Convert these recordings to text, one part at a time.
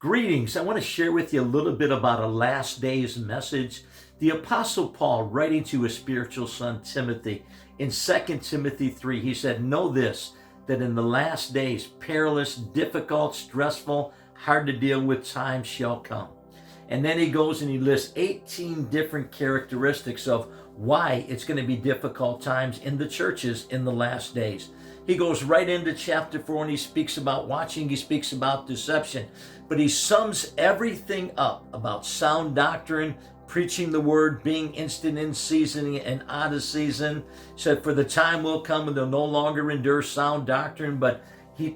Greetings. I want to share with you a little bit about a last days message. The Apostle Paul, writing to his spiritual son Timothy, in 2 Timothy 3, he said, "Know this, that in the last days, perilous, difficult, stressful, hard to deal with times shall come." And then he goes and he lists 18 different characteristics of why it's going to be difficult times in the churches in the last days. He goes right into chapter 4 and he speaks about watching, he speaks about deception, but he sums everything up about sound doctrine, preaching the word, being instant in season and out of season. Said, "For the time will come when they'll no longer endure sound doctrine, but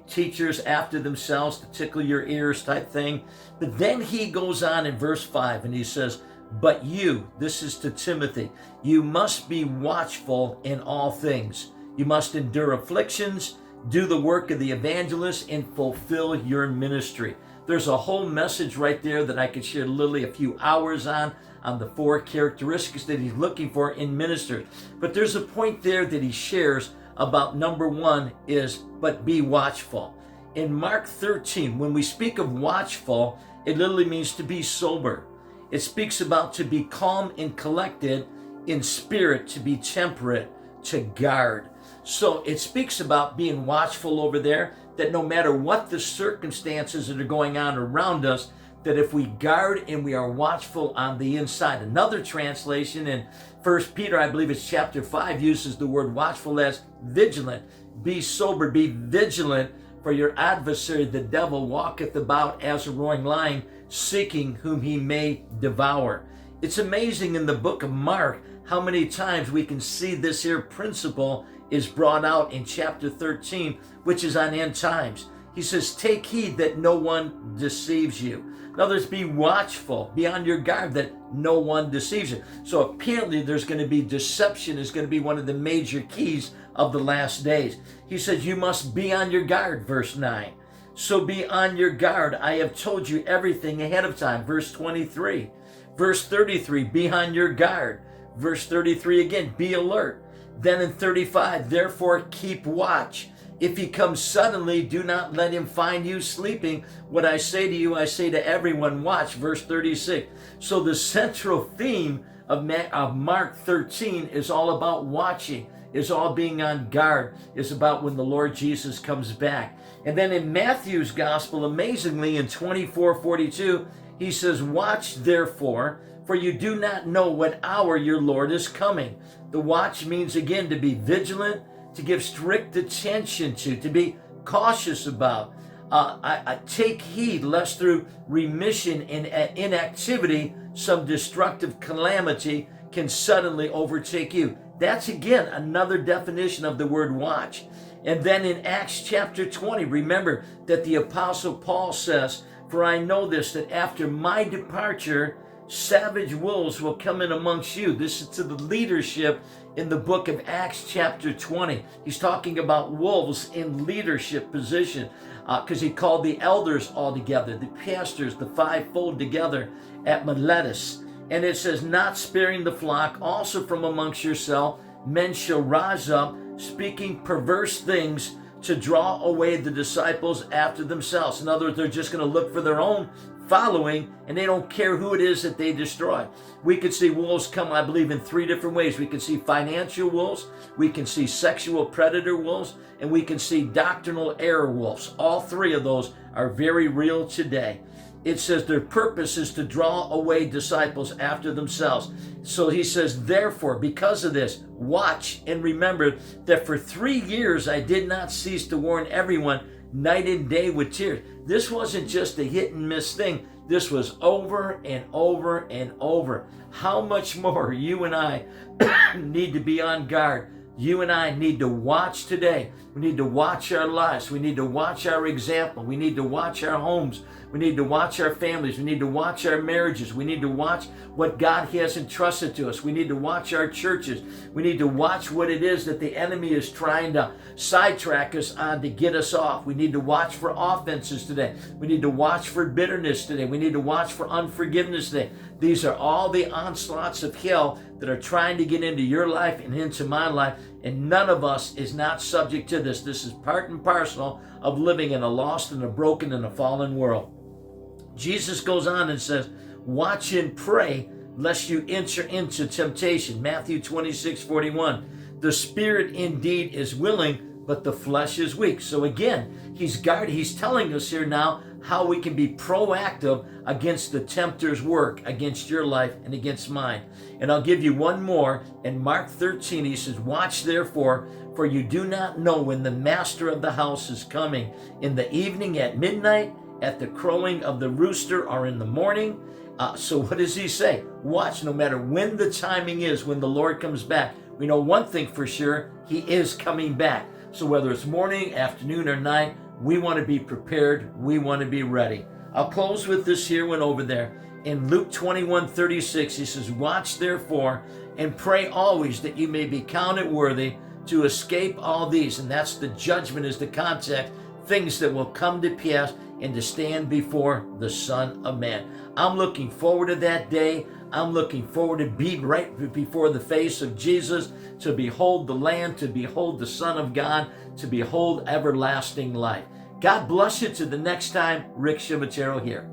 teachers after themselves to tickle your ears," type thing. But then he goes on in verse 5 and he says, "But you," this is to Timothy, "you must be watchful in all things. You must endure afflictions, do the work of the evangelist, and fulfill your ministry." There's a whole message right there that I could share literally a few hours on the 4 characteristics that he's looking for in ministers. But there's a point there that he shares about number 1 is, but be watchful. In Mark 13, when we speak of watchful, it literally means to be sober. It speaks about to be calm and collected in spirit, to be temperate, to guard. So it speaks about being watchful over there, that no matter what the circumstances that are going on around us, that if we guard and we are watchful on the inside. Another translation in 1 Peter, I believe it's chapter 5, uses the word watchful as vigilant. Be sober, be vigilant, for your adversary, the devil, walketh about as a roaring lion, seeking whom he may devour. It's amazing in the book of Mark how many times we can see this here principle is brought out in chapter 13, which is on end times. He says, "Take heed that no one deceives you." In other words, be watchful, be on your guard that no one deceives you. So apparently there's going to be deception is going to be one of the major keys of the last days. He says you must be on your guard, verse 9. So be on your guard. I have told you everything ahead of time, verse 23. Verse 33, be on your guard. Verse 33 again, be alert. Then in 35, therefore keep watch. If he comes suddenly, do not let him find you sleeping. What I say to you, I say to everyone, watch. Verse 36. So the central theme of Mark 13 is all about watching, is all being on guard, is about when the Lord Jesus comes back. And then in Matthew's gospel, amazingly, in 24:42, he says, "Watch therefore, for you do not know what hour your Lord is coming." The watch means, again, to be vigilant, to give strict attention to be cautious about. I take heed lest through remission and inactivity, some destructive calamity can suddenly overtake you. That's, again, another definition of the word watch. And then in Acts chapter 20, remember that the Apostle Paul says, "For I know this, that after my departure, savage wolves will come in amongst you." This is to the leadership in the book of Acts chapter 20. He's talking about wolves in leadership position because he called the elders all together, the pastors, the fivefold together at Miletus. And it says, "Not sparing the flock, also from amongst yourself, men shall rise up, speaking perverse things to draw away the disciples after themselves." In other words, they're just going to look for their own following, and they don't care who it is that they destroy. We could see wolves come, I believe, in 3 different ways. We can see financial wolves, we can see sexual predator wolves, and we can see doctrinal error wolves. All 3 of those are very real today. It says their purpose is to draw away disciples after themselves. So he says, therefore, because of this, watch and remember that for 3 years I did not cease to warn everyone night and day with tears. This wasn't just a hit and miss thing. This was over and over and over. How much more you and I need to be on guard. You and I need to watch today. We need to watch our lives. We need to watch our example. We need to watch our homes. We need to watch our families. We need to watch our marriages. We need to watch what God has entrusted to us. We need to watch our churches. We need to watch what it is that the enemy is trying to sidetrack us on to get us off. We need to watch for offenses today. We need to watch for bitterness today. We need to watch for unforgiveness today. These are all the onslaughts of hell that are trying to get into your life and into my life, and none of us is not subject to this. This is part and parcel of living in a lost and a broken and a fallen world. Jesus goes on and says, watch and pray lest you enter into temptation. Matthew 26:41. The spirit indeed is willing, but the flesh is weak. So again, he's telling us here now how we can be proactive against the tempter's work, against your life and against mine. And I'll give you one more. In Mark 13, he says, watch therefore, for you do not know when the master of the house is coming, in the evening, at midnight, at the crowing of the rooster, or in the morning. So what does he say? Watch, no matter when the timing is, when the Lord comes back. We know one thing for sure, he is coming back. So whether it's morning, afternoon, or night, we want to be prepared. We want to be ready. I'll close with this here one over there. In Luke 21:36, he says, watch therefore and pray always that you may be counted worthy to escape all these. And that's the judgment, is the context, things that will come to pass and to stand before the Son of Man. I'm looking forward to that day. I'm looking forward to being right before the face of Jesus, to behold the Lamb, to behold the Son of God, to behold everlasting life. God bless you. To the next time, Rick Shimatero here.